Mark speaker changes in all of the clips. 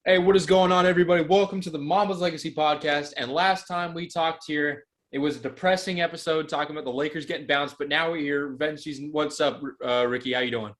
Speaker 1: Hey, what is going on, everybody? Welcome to the Mama's Legacy podcast. And last time we talked here, it was a depressing episode talking about the Lakers getting bounced. But now we're here, revenge season. What's up, Ricky? How you doing?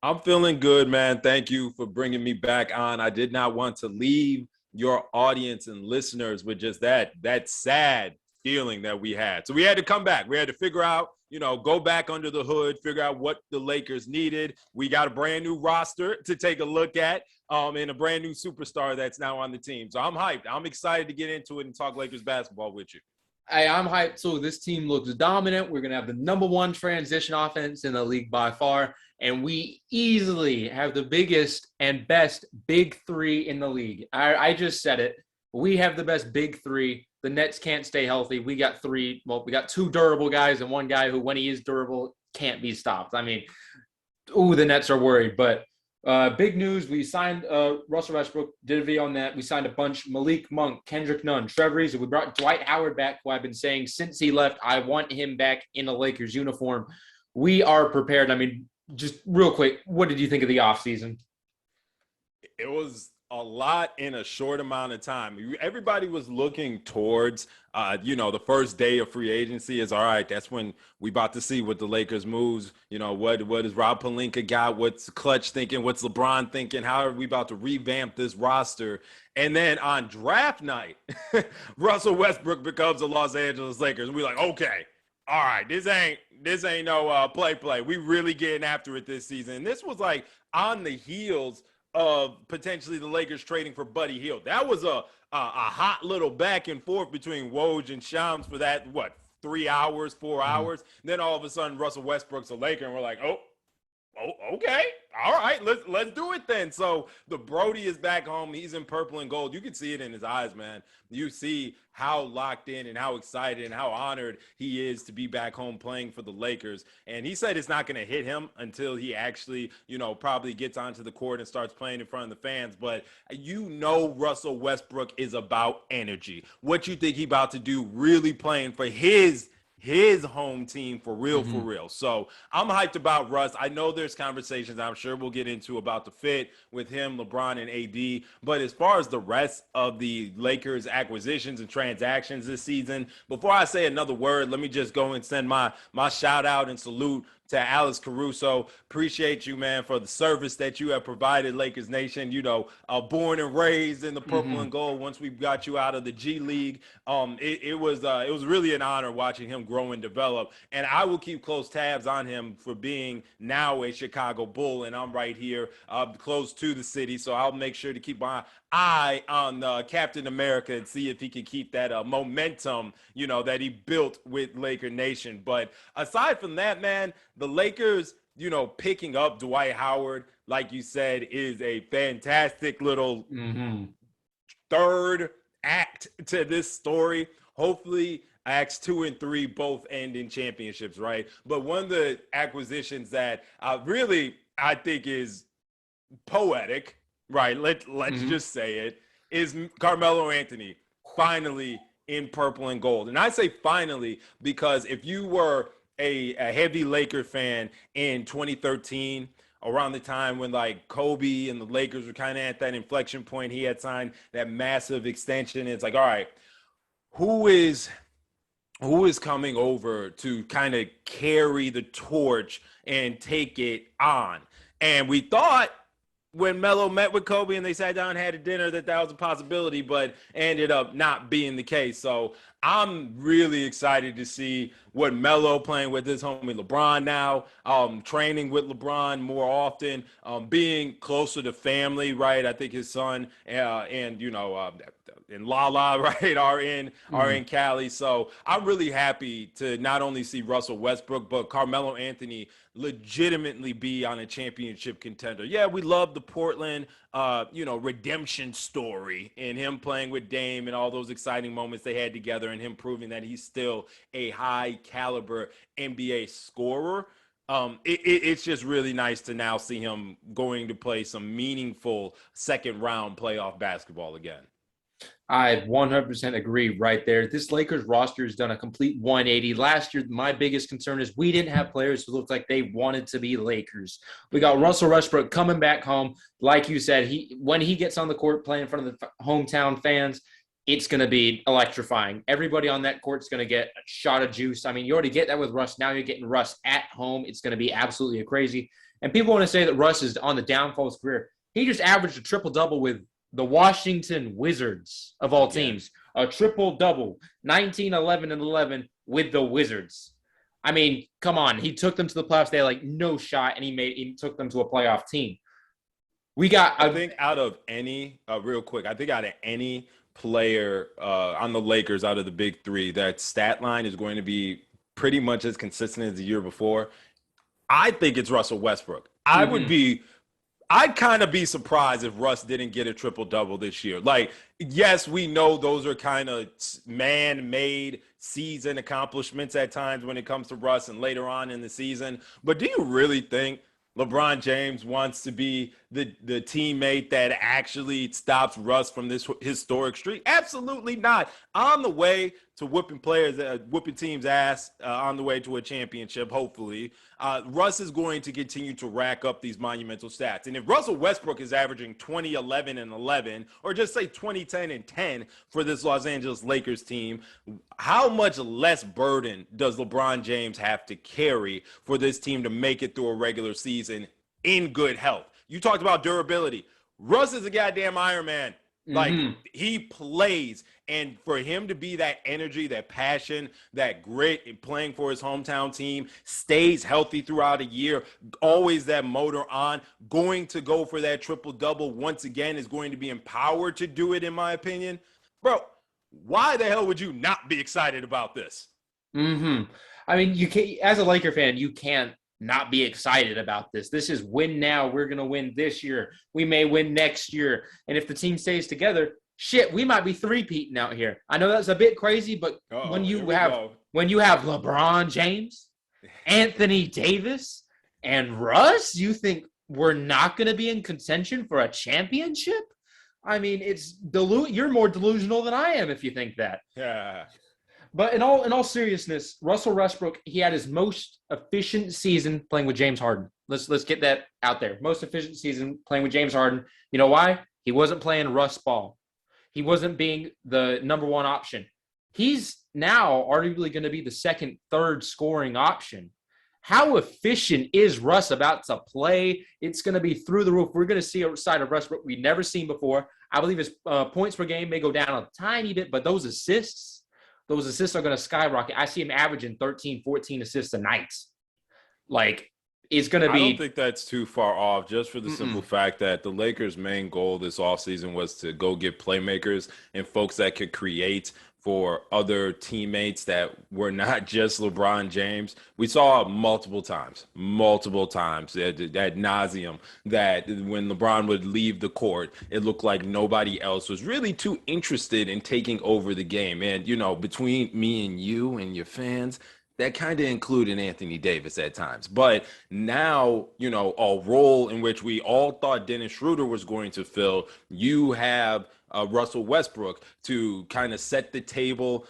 Speaker 2: I'm feeling good, man. Thank you for bringing me back on. I did not want to leave your audience and listeners with just that sad feeling that we had. So we had to come back. We had to figure out, go back under the hood, figure out what the Lakers needed. We got a brand new roster to take a look at, and a brand new superstar that's now on the team. So I'm hyped. I'm excited to get into it and talk Lakers basketball with you.
Speaker 1: Hey, I'm hyped. So this team looks dominant. We're going to have the number one transition offense in the league by far. And we easily have the biggest and best big three in the league. I just said it. We have the best big three. The Nets can't stay healthy. We got three. Well, we got two durable guys and one guy who, when he is durable, can't be stopped. I mean, the Nets are worried. But big news, we signed Russell Westbrook, did a video on that. We signed a bunch, Malik Monk, Kendrick Nunn, Trevor Ariza. We brought Dwight Howard back, who I've been saying since he left, I want him back in a Lakers uniform. We are prepared. I mean, just real quick, what did you think of the offseason?
Speaker 2: It was a lot in a short amount of time. Everybody was looking towards, the first day of free agency is all right. That's when we about to see what the Lakers moves. What is Rob Pelinka got? What's Clutch thinking? What's LeBron thinking? How are we about to revamp this roster? And then on draft night, Russell Westbrook becomes the Los Angeles Lakers. And we're like, okay, all right, this ain't no play. We really getting after it this season. And this was like on the heels of potentially the Lakers trading for Buddy Hield. That was a hot little back and forth between Woj and Shams for that, 3 hours, 4 hours. Mm-hmm. Then all of a sudden, Russell Westbrook's a Laker, and we're like, oh, okay. All right, let's do it then. So the Brody is back home. He's in purple and gold. You can see it in his eyes, man. You see how locked in and how excited and how honored he is to be back home playing for the Lakers. And he said it's not going to hit him until he actually, probably gets onto the court and starts playing in front of the fans. But Russell Westbrook is about energy. What you think he about to do really playing for his home team for real. So I'm hyped about Russ. I know there's conversations I'm sure we'll get into about the fit with him, LeBron, and AD. But as far as the rest of the Lakers acquisitions and transactions this season, before I say another word, let me just go and send my shout out and salute to Alex Caruso. Appreciate you, man, for the service that you have provided Lakers Nation. Born and raised in the purple and gold. Once we got you out of the G League, it was really an honor watching him grow and develop. And I will keep close tabs on him for being now a Chicago Bull, and I'm right here close to the city, so I'll make sure to keep my eye on Captain America and see if he can keep that momentum, that he built with Laker Nation. But aside from that, man, the Lakers, picking up Dwight Howard, like you said, is a fantastic little third act to this story. Hopefully, acts 2 and 3 both end in championships, right? But one of the acquisitions that I think is poetic, right? Let's just say it, is Carmelo Anthony finally in purple and gold. And I say finally because if you were a heavy Laker fan in 2013, around the time when like Kobe and the Lakers were kind of at that inflection point, he had signed that massive extension. It's like, all right, who is coming over to kind of carry the torch and take it on? And we thought when Melo met with Kobe and they sat down and had a dinner that was a possibility, but ended up not being the case. So I'm really excited to see what Melo playing with his homie LeBron now, training with LeBron more often, being closer to family, right? I think his son and Lala, right, are in Cali. So I'm really happy to not only see Russell Westbrook, but Carmelo Anthony legitimately be on a championship contender. Yeah, we love the Portland, redemption story and him playing with Dame and all those exciting moments they had together and him proving that he's still a high caliber NBA scorer. It's just really nice to now see him going to play some meaningful second round playoff basketball again.
Speaker 1: I 100% agree right there. This Lakers roster has done a complete 180. Last year, my biggest concern is we didn't have players who looked like they wanted to be Lakers. We got Russell Westbrook coming back home. Like you said, when he gets on the court playing in front of the hometown fans, it's going to be electrifying. Everybody on that court is going to get a shot of juice. I mean, you already get that with Russ. Now you're getting Russ at home. It's going to be absolutely crazy. And people want to say that Russ is on the downfall of his career. He just averaged a triple-double with the Washington Wizards of all teams, a triple double, 19, 11, and 11 with the Wizards. I mean, come on. He took them to the playoffs. They had like no shot, and he took them to a playoff team.
Speaker 2: I think out of any, real quick, I think out of any player on the Lakers, out of the big three, that stat line is going to be pretty much as consistent as the year before. I think it's Russell Westbrook. I'd kind of be surprised if Russ didn't get a triple-double this year. Like, yes, we know those are kind of man-made season accomplishments at times when it comes to Russ and later on in the season. But do you really think LeBron James wants to be the teammate that actually stops Russ from this historic streak? Absolutely not. On the way to whooping teams' ass, on the way to a championship, hopefully, Russ is going to continue to rack up these monumental stats. And if Russell Westbrook is averaging 20, 11, and 11, or just say 20, 10, and 10 for this Los Angeles Lakers team, how much less burden does LeBron James have to carry for this team to make it through a regular season in good health? You talked about durability. Russ is a goddamn Iron Man. Like, he plays, and for him to be that energy, that passion, that grit in playing for his hometown team, stays healthy throughout a year, always that motor on, going to go for that triple-double once again, is going to be empowered to do it, in my opinion. Bro, why the hell would you not be excited about this?
Speaker 1: I mean, you can't, as a Laker fan, you can't not be excited about this. This is win now. We're going to win this year. We may win next year. And if the team stays together, shit, we might be three-peating out here. I know that's a bit crazy, but when you have LeBron James, Anthony Davis, and Russ, you think we're not going to be in contention for a championship? I mean, you're more delusional than I am if you think that.
Speaker 2: Yeah.
Speaker 1: But in all seriousness, Russell Westbrook, he had his most efficient season playing with James Harden. Let's get that out there. Most efficient season playing with James Harden. You know why? He wasn't playing Russ ball. He wasn't being the number one option. He's now arguably going to be the second, third scoring option. How efficient is Russ about to play? It's going to be through the roof. We're going to see a side of Westbrook we've never seen before. I believe his points per game may go down a tiny bit, but those assists are going to skyrocket. I see him averaging 13, 14 assists a night. Like, it's going to be –
Speaker 2: I don't think that's too far off, just for the simple fact that the Lakers' main goal this offseason was to go get playmakers and folks that could create for other teammates that were not just LeBron James. We saw multiple times ad nauseum, that when LeBron would leave the court, it looked like nobody else was really too interested in taking over the game. And, you know, between me and you and your fans, that kind of included Anthony Davis at times. But now, you know, a role in which we all thought Dennis Schroeder was going to fill, you have Russell Westbrook to kind of set the table.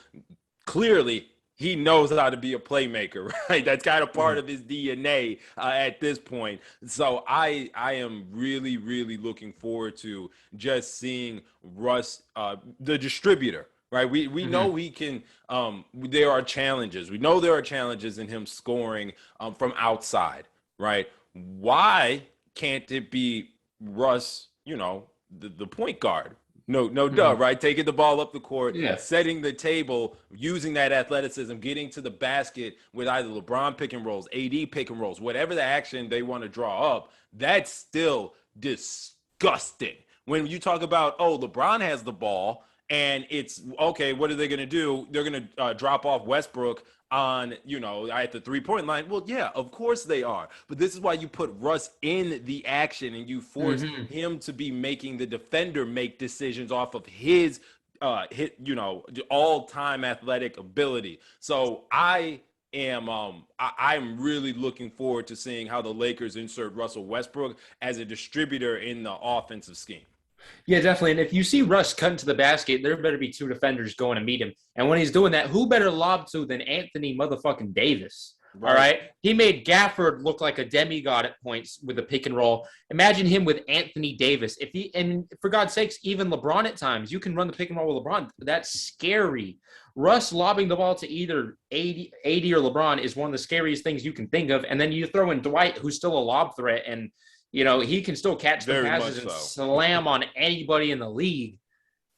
Speaker 2: Clearly, he knows how to be a playmaker, right? That's kind of part of his DNA at this point. So I am really, really looking forward to just seeing Russ, the distributor. Right. We know he can. There are challenges. We know there are challenges in him scoring from outside. Right. Why can't it be Russ, you know, the point guard? No, duh, right? Taking the ball up the court, setting the table, using that athleticism, getting to the basket with either LeBron pick and rolls, AD pick and rolls, whatever the action they want to draw up. That's still disgusting. When you talk about, LeBron has the ball, and it's, okay, what are they going to do? They're going to drop off Westbrook on, you know, at the three-point line. Well, yeah, of course they are. But this is why you put Russ in the action and you force him to be making the defender make decisions off of his all-time athletic ability. So I'm really looking forward to seeing how the Lakers insert Russell Westbrook as a distributor in the offensive scheme.
Speaker 1: Yeah, definitely. And if you see Russ cut into the basket, there better be two defenders going to meet him. And when he's doing that, who better lob to than Anthony motherfucking Davis? All
Speaker 2: Right.
Speaker 1: right. He made Gafford look like a demigod at points with a pick and roll. Imagine him with Anthony Davis. If he, and for God's sakes, even LeBron at times, you can run the pick and roll with LeBron. That's scary. Russ lobbing the ball to either AD or LeBron is one of the scariest things you can think of. And then you throw in Dwight, who's still a lob threat, and he can still catch the
Speaker 2: Very much
Speaker 1: passes and
Speaker 2: so.
Speaker 1: slam on anybody in the league.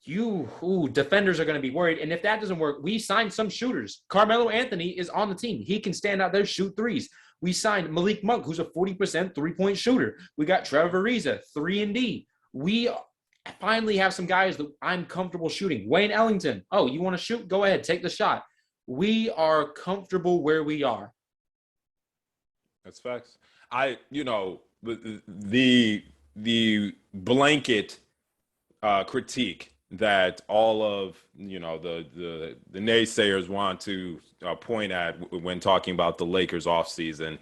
Speaker 1: Defenders are going to be worried. And if that doesn't work, we signed some shooters. Carmelo Anthony is on the team. He can stand out there, shoot threes. We signed Malik Monk, who's a 40% three-point shooter. We got Trevor Ariza, 3-and-D. We finally have some guys that I'm comfortable shooting. Wayne Ellington, oh, you want to shoot? Go ahead, take the shot. We are comfortable where we are.
Speaker 2: That's facts. The blanket critique that all of the naysayers want to point at when talking about the Lakers offseason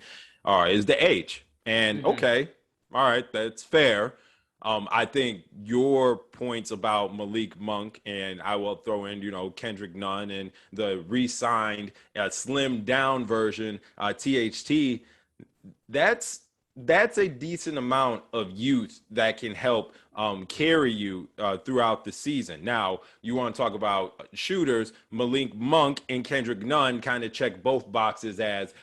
Speaker 2: is the age. And okay, all right, that's fair. I think your points about Malik Monk, and I will throw in, Kendrick Nunn and the re-signed, slimmed down version, THT, that's a decent amount of youth that can help carry you throughout the season. Now, you want to talk about shooters. Malik Monk and Kendrick Nunn kind of check both boxes as,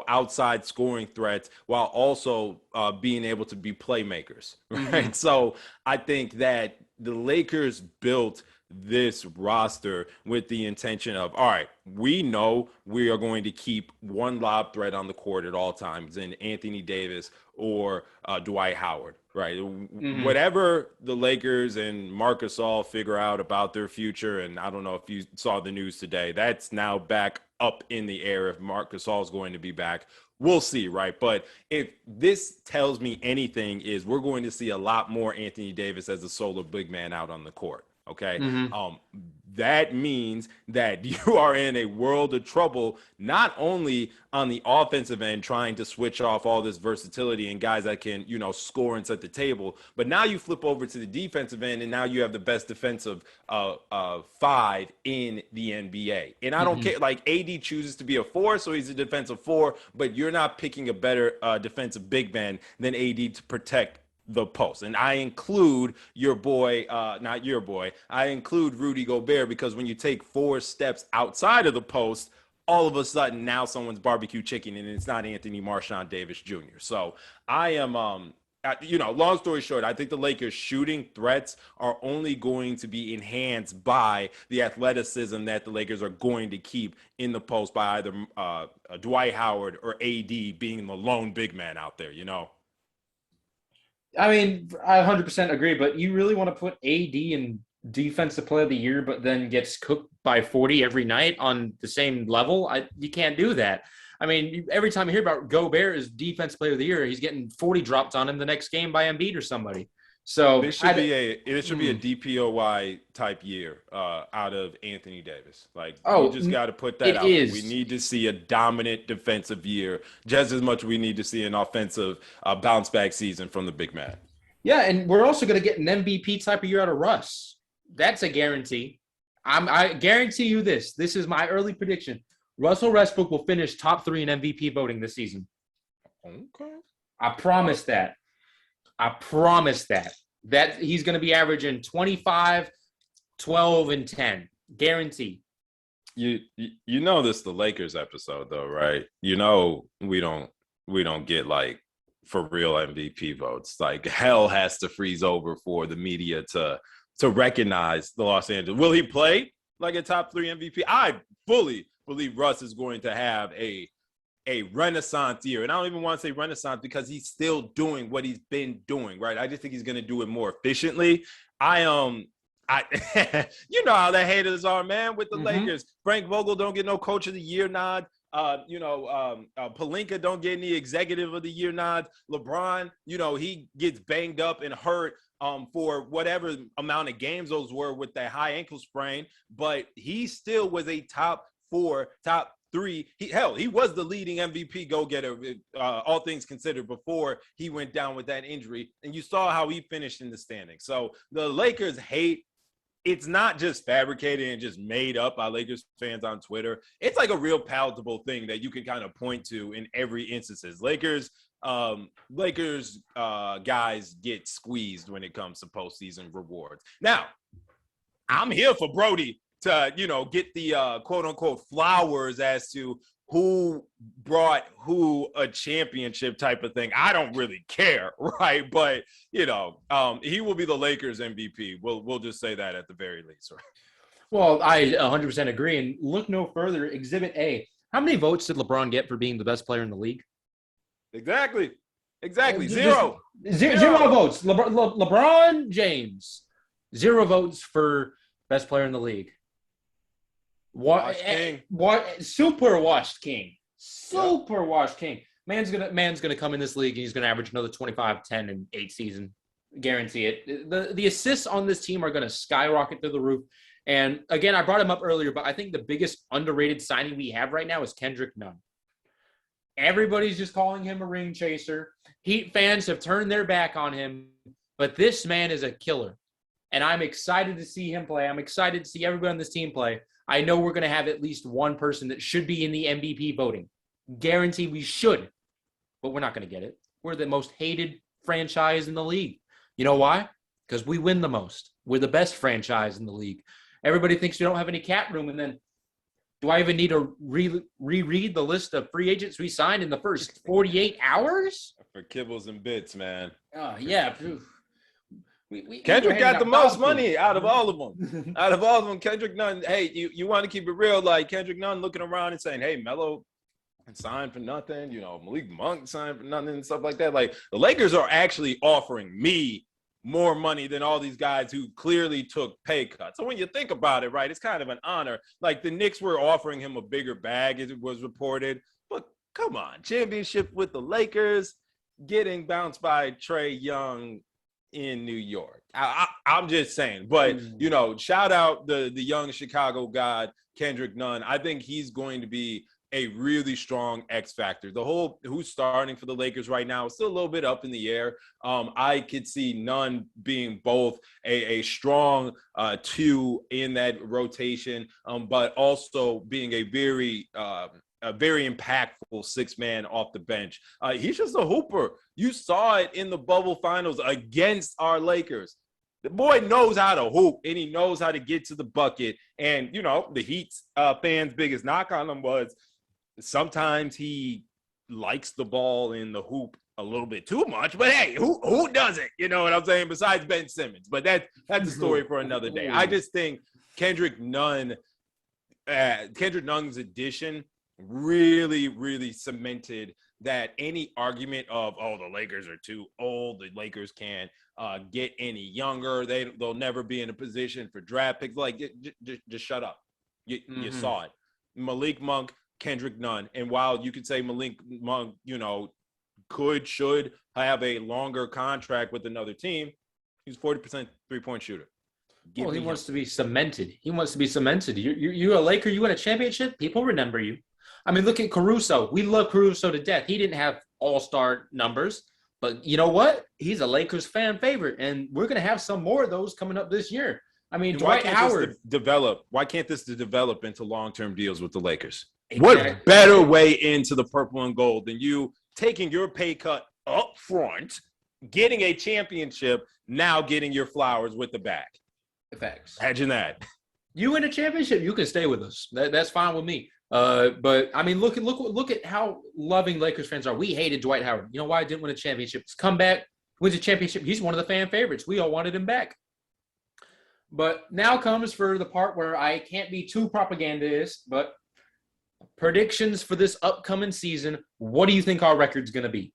Speaker 2: outside scoring threats while also being able to be playmakers, right? So I think that the Lakers built this roster with the intention of, all right, we know we are going to keep one lob threat on the court at all times in Anthony Davis or Dwight Howard, right? Whatever the Lakers and Marc Gasol figure out about their future, and I don't know if you saw the news today, that's now back up in the air if Marc Gasol is going to be back. We'll see, right? But if this tells me anything, is we're going to see a lot more Anthony Davis as a solo big man out on the court. Okay. That means that you are in a world of trouble, not only on the offensive end, trying to switch off all this versatility and guys that can, score and set the table, but now you flip over to the defensive end and now you have the best defensive five in the NBA. And I don't care, like AD chooses to be a 4, so he's a defensive 4, but you're not picking a better defensive big man than AD to protect the post. And I include your boy, not your boy, I include Rudy Gobert, because when you take 4 steps outside of the post, all of a sudden now someone's barbecue chicken and it's not Anthony Marshawn Davis Jr. So I am, long story short, I think the Lakers shooting threats are only going to be enhanced by the athleticism that the Lakers are going to keep in the post by either Dwight Howard or AD being the lone big man out there,
Speaker 1: I mean, I 100% agree, but you really want to put AD in defensive player of the year, but then gets cooked by 40 every night on the same level? You can't do that. I mean, every time I hear about Gobert as defense player of the year, he's getting 40 dropped on him the next game by Embiid or somebody. So
Speaker 2: it should be a DPOY type year out of Anthony Davis. Like, you just got to put that out. We need to see a dominant defensive year just as much. We need to see an offensive bounce back season from the big man.
Speaker 1: Yeah, and we're also going to get an MVP type of year out of Russ. That's a guarantee. I guarantee you this. This is my early prediction. Russell Westbrook will finish top 3 in MVP voting this season.
Speaker 2: Okay.
Speaker 1: I promise that. That he's going to be averaging 25, 12, and 10. Guarantee.
Speaker 2: You know this the Lakers episode though, right? We don't get like for real MVP votes. Like hell has to freeze over for the media to recognize the Los Angeles. Will he play like a top 3 MVP? I fully believe Russ is going to have a renaissance year. And I don't even want to say renaissance because he's still doing what he's been doing, right? I just think he's going to do it more efficiently. You know how the haters are, man, with the Lakers. Frank Vogel don't get no coach of the year nod. Pelinka don't get any executive of the year nod. LeBron, he gets banged up and hurt for whatever amount of games those were with that high ankle sprain, but he still was a top 3. He was the leading MVP go-getter, all things considered, before he went down with that injury. And you saw how he finished in the standings. So the Lakers hate, it's not just fabricated and just made up by Lakers fans on Twitter. It's like a real palatable thing that you can kind of point to in every instances. Lakers guys get squeezed when it comes to postseason rewards. Now, I'm here for Brody to, get the quote unquote flowers as to who brought who a championship type of thing. I don't really care, right? But he will be the Lakers MVP. We'll just say that at the very least, right?
Speaker 1: Well, I 100% agree. And look no further. Exhibit A. How many votes did LeBron get for being the best player in the league?
Speaker 2: Exactly. Zero
Speaker 1: votes. LeBron James. 0 votes for best player in the league. Super washed king. Washed king. Man's gonna come in this league and he's gonna average another 25, 10, and 8 season. Guarantee it. The assists on this team are gonna skyrocket through the roof. And again, I brought him up earlier, but I think the biggest underrated signing we have right now is Kendrick Nunn. Everybody's just calling him a ring chaser. Heat fans have turned their back on him, but this man is a killer. And I'm excited to see him play. I'm excited to see everybody on this team play. I know we're going to have at least one person that should be in the MVP voting. Guarantee we should, but we're not going to get it. We're the most hated franchise in the league. You know why? Because we win the most. We're the best franchise in the league. Everybody thinks we don't have any cap room, and then do I even need to reread the list of free agents we signed in the first 48 hours?
Speaker 2: For kibbles and bits, man.
Speaker 1: Yeah.
Speaker 2: Kendrick got the most money out of all of them. Kendrick Nunn, hey, you want to keep it real, like Kendrick Nunn looking around and saying, hey, Melo signed for nothing, Malik Monk signed for nothing and stuff like that. Like, the Lakers are actually offering me more money than all these guys who clearly took pay cuts. So when you think about it, right, it's kind of an honor. Like, the Knicks were offering him a bigger bag, as it was reported. But come on, championship with the Lakers, getting bounced by Trae Young in New York. I'm just saying. But, shout out the young Chicago god, Kendrick Nunn. I think he's going to be a really strong X factor. The whole who's starting for the Lakers right now is still a little bit up in the air. I could see Nunn being both a strong 2 in that rotation, but also being a very impactful 6-man off the bench. He's just a hooper. You saw it in the bubble finals against our Lakers. The boy knows how to hoop, and he knows how to get to the bucket. And, the Heat's fans' biggest knock on him was sometimes he likes the ball in the hoop a little bit too much. But, hey, who doesn't? You know what I'm saying? Besides Ben Simmons. But that's a story for another day. I just think Kendrick Nunn's addition really, really cemented that any argument of, the Lakers are too old, the Lakers can't get any younger, they'll never be in a position for draft picks, like, just shut up. You saw it. Malik Monk, Kendrick Nunn. And while you could say Malik Monk, should have a longer contract with another team, he's 40% three-point shooter.
Speaker 1: He wants to be cemented. You're a Laker, you win a championship, people remember you. I mean, look at Caruso. We love Caruso to death. He didn't have all-star numbers, but you know what? He's a Lakers fan favorite, and we're going to have some more of those coming up this year. I mean, Dwight Howard.
Speaker 2: Why can't this develop into long-term deals with the Lakers?
Speaker 1: Exactly.
Speaker 2: What better way into the purple and gold than you taking your pay cut up front, getting a championship, now getting your flowers with the back?
Speaker 1: Facts.
Speaker 2: Imagine that.
Speaker 1: You win a championship, you can stay with us. That's fine with me. But I mean, look at how loving Lakers fans are. We hated Dwight Howard. You know why? I didn't win a championship. He's come back, wins a championship. He's one of the fan favorites. We all wanted him back. But now comes for the part where I can't be too propagandist, but predictions for this upcoming season. What do you think our record's going to be?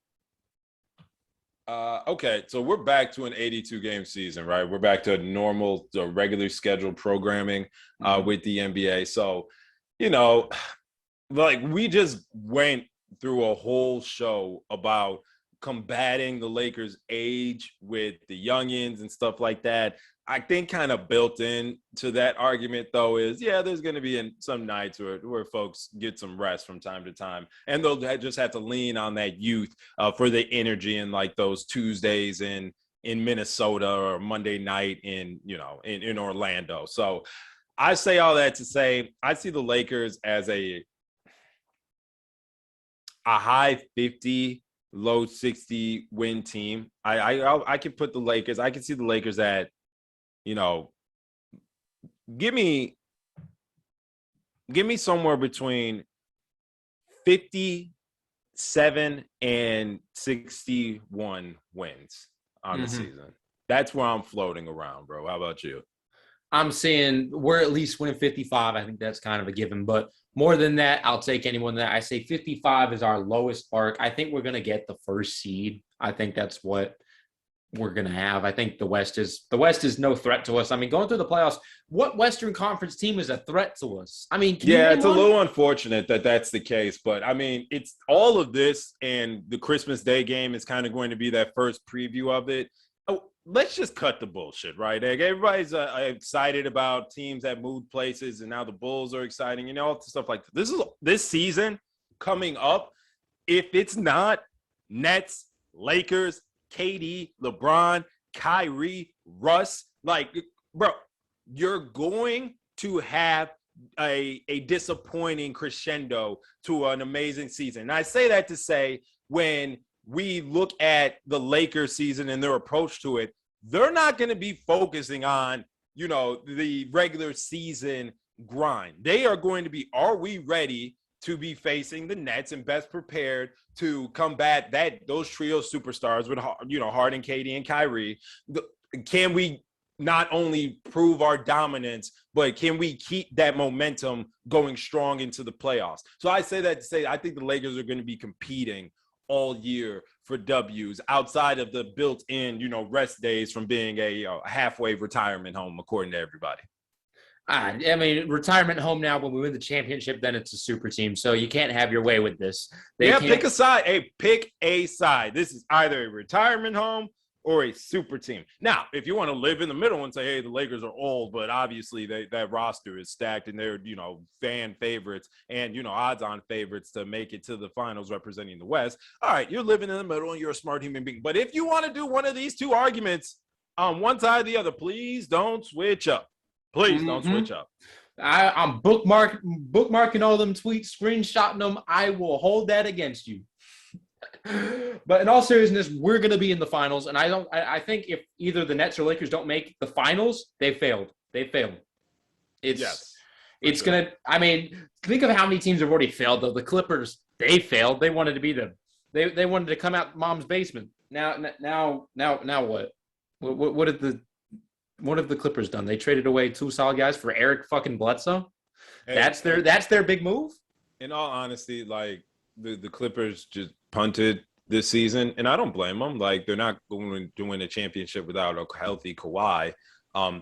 Speaker 2: Okay, so we're back to an 82-game season, right? We're back to normal, regular scheduled programming with the NBA. So, like, we just went through a whole show about combating the Lakers' age with the youngins and stuff like that. I think kind of built in to that argument, though, is, yeah, there's going to be some nights where folks get some rest from time to time, and they'll just have to lean on that youth for the energy in like those Tuesdays in Minnesota or Monday night in Orlando. So I say all that to say I see the Lakers as a high 50, low 60 win team. I can put the Lakers. I can see the Lakers at, give me somewhere between 57 and 61 wins on the season. That's where I'm floating around, bro. How about you?
Speaker 1: I'm saying we're at least winning 55. I think that's kind of a given, but more than that, I'll take anyone that. I say 55 is our lowest mark. I think we're going to get the first seed. I think that's what we're going to have. I think the West is no threat to us. I mean, going through the playoffs, what Western Conference team is a threat to us? I mean,
Speaker 2: it's a little unfortunate that that's the case, but I mean, it's all of this, and the Christmas Day game is kind of going to be that first preview of it. Let's just cut the bullshit, right? Like, everybody's excited about teams that moved places, and now the Bulls are exciting, all stuff like that. This season coming up. If it's not Nets, Lakers, KD, LeBron, Kyrie, Russ, like, bro, you're going to have a disappointing crescendo to an amazing season. And I say that to say, when we look at the Lakers season and their approach to it, they're not going to be focusing on, the regular season grind. They are going to be, are we ready to be facing the Nets and best prepared to combat those trio superstars with, Harden, KD, and Kyrie? Can we not only prove our dominance, but can we keep that momentum going strong into the playoffs? So I say that to say I think the Lakers are going to be competing all year for W's outside of the built-in, rest days from being a halfway retirement home, according to everybody.
Speaker 1: I mean, retirement home now. When we win the championship, then it's a super team. So you can't have your way with this.
Speaker 2: Pick a side. Hey, pick a side. This is either a retirement home or a super team. Now, if you want to live in the middle and say, hey, the Lakers are old, but obviously that roster is stacked and they're, fan favorites and, odds-on favorites to make it to the finals representing the West. All right, you're living in the middle and you're a smart human being. But if you want to do one of these two arguments on one side or the other, please don't switch up. Please don't switch up.
Speaker 1: I'm bookmarking all them tweets, screenshotting them. I will hold that against you. But in all seriousness, we're going to be in the finals, and I think if either the Nets or Lakers don't make the finals, they failed. It's going to. I mean, think of how many teams have already failed. Though the Clippers, they failed. They wanted to be they wanted to come out mom's basement. Now what? What have the Clippers done? They traded away two solid guys for Eric fucking Bledsoe. Hey, that's their big move.
Speaker 2: In all honesty, like the Clippers just punted this season, and I don't blame them. Like, they're not going to win a championship without a healthy Kawhi.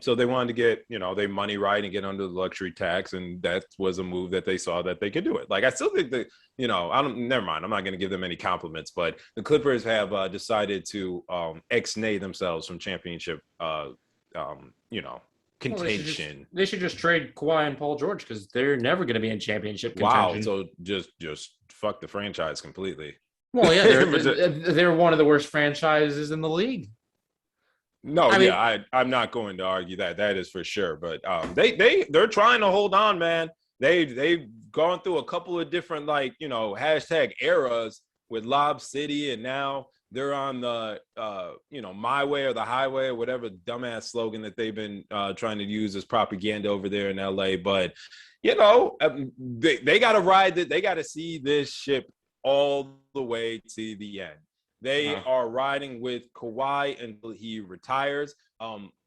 Speaker 2: So they wanted to get, their money right and get under the luxury tax, and that was a move that they saw that they could do it. Like, I still think that, never mind. I'm not going to give them any compliments, but the Clippers have decided to ex-nay themselves from championship, contention.
Speaker 1: Well, they should just trade Kawhi and Paul George because they're never going to be in championship contention.
Speaker 2: Wow, so just fuck the franchise completely.
Speaker 1: Well, yeah, they're one of the worst franchises in the league.
Speaker 2: No, I'm not going to argue that. That is for sure. But they're trying to hold on, man. They've gone through a couple of different hashtag eras with Lob City, and now they're on the my way or the highway or whatever dumbass slogan that they've been trying to use as propaganda over there in LA. But they got to ride it. They got to see this ship all the way to the end. They are riding with Kawhi until he retires.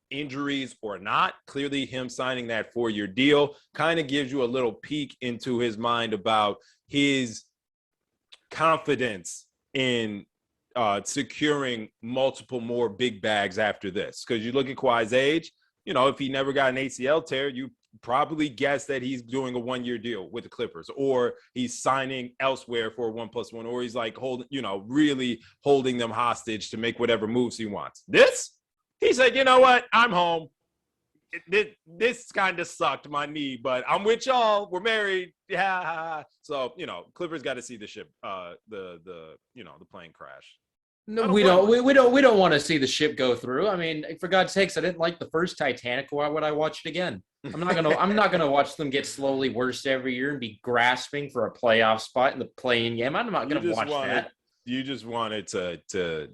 Speaker 2: Injuries or not, clearly him signing that 4-year deal kind of gives you a little peek into his mind about his confidence in securing multiple more big bags after this. Because you look at Kawhi's age, if he never got an ACL tear, you probably guess that he's doing a 1-year deal with the Clippers, or he's signing elsewhere for a 1+1, or he's like really holding them hostage to make whatever moves he wants. He said, you know what? I'm home. This kind of sucked my knee, but I'm with y'all. We're married. Yeah. So, Clippers got to see the ship, the plane crash.
Speaker 1: No, we don't want to see the ship go through. I mean, for God's sakes, I didn't like the first Titanic. Why would I watch it again? I'm not gonna watch them get slowly worse every year and be grasping for a playoff spot in the play-in game. I'm not gonna watch that.
Speaker 2: You just wanted to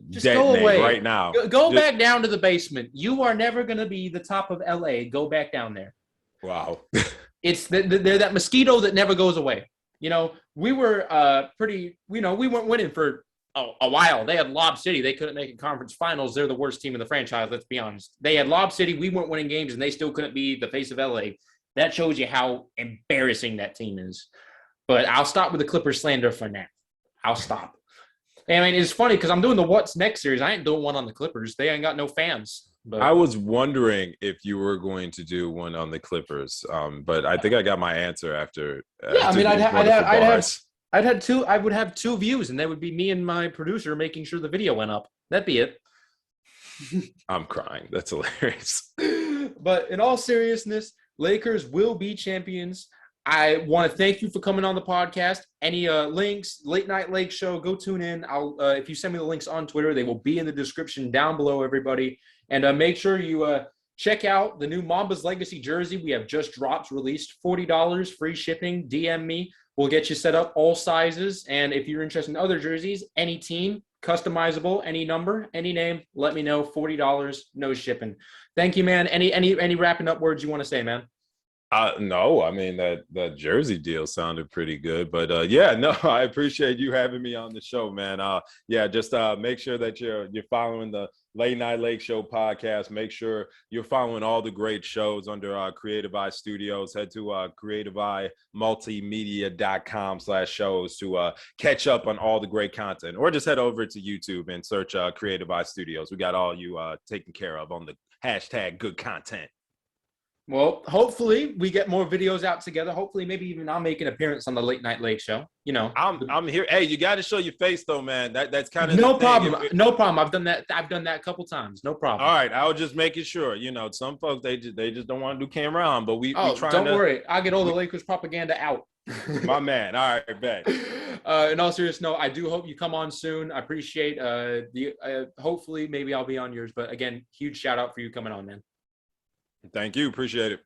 Speaker 1: just go away
Speaker 2: right now.
Speaker 1: Go back down to the basement. You are never gonna be the top of LA. Go back down there.
Speaker 2: Wow.
Speaker 1: They're that mosquito that never goes away. We were we weren't winning for a while. They had Lob City. They couldn't make it conference finals. They're the worst team in the franchise, let's be honest. They had Lob City. We weren't winning games, and they still couldn't be the face of LA. That shows you how embarrassing that team is. But I'll stop with the Clippers slander for now. I'll stop. I mean, it's funny because I'm doing the What's Next series. I ain't doing one on the Clippers. They ain't got no fans. But
Speaker 2: I was wondering if you were going to do one on the Clippers, but I think I got my answer after.
Speaker 1: Yeah, I mean, I would have 2 views, and that would be me and my producer making sure the video went up. That'd be it.
Speaker 2: I'm crying. That's hilarious.
Speaker 1: But in all seriousness, Lakers will be champions. I want to thank you for coming on the podcast. Any links, Late Night Lake Show, go tune in. I'll if you send me the links on Twitter, they will be in the description down below, everybody. And make sure you check out the new Mamba's Legacy jersey. We have just dropped, released, $40, free shipping. DM me. We'll get you set up, all sizes. And if you're interested in other jerseys, any team, customizable, any number, any name, let me know. $40, no shipping. Thank you, man. Any wrapping up words you want to say, man?
Speaker 2: No, I mean, that jersey deal sounded pretty good, but I appreciate you having me on the show, man. Just make sure that you're following the Late Night Lake Show podcast. Make sure you're following all the great shows under Creative Eye Studios. Head to creativeeyemultimedia.com/shows to catch up on all the great content, or just head over to YouTube and search Creative Eye Studios. We got all you taken care of on the hashtag good content.
Speaker 1: Well, hopefully we get more videos out together. Hopefully, maybe even I'll make an appearance on the Late Night Lake Show.
Speaker 2: I'm here. Hey, you got to show your face though, man. That's kind of
Speaker 1: no problem. No problem. I've done that a couple times. No problem.
Speaker 2: All right, I was just making sure. Some folks they just don't want to do camera on, but we trying.
Speaker 1: Don't worry. I'll get all the Lakers propaganda out.
Speaker 2: My man. All right, bet.
Speaker 1: In all seriousness, no, I do hope you come on soon. I appreciate hopefully maybe I'll be on yours. But again, huge shout out for you coming on, man.
Speaker 2: Thank you. Appreciate it.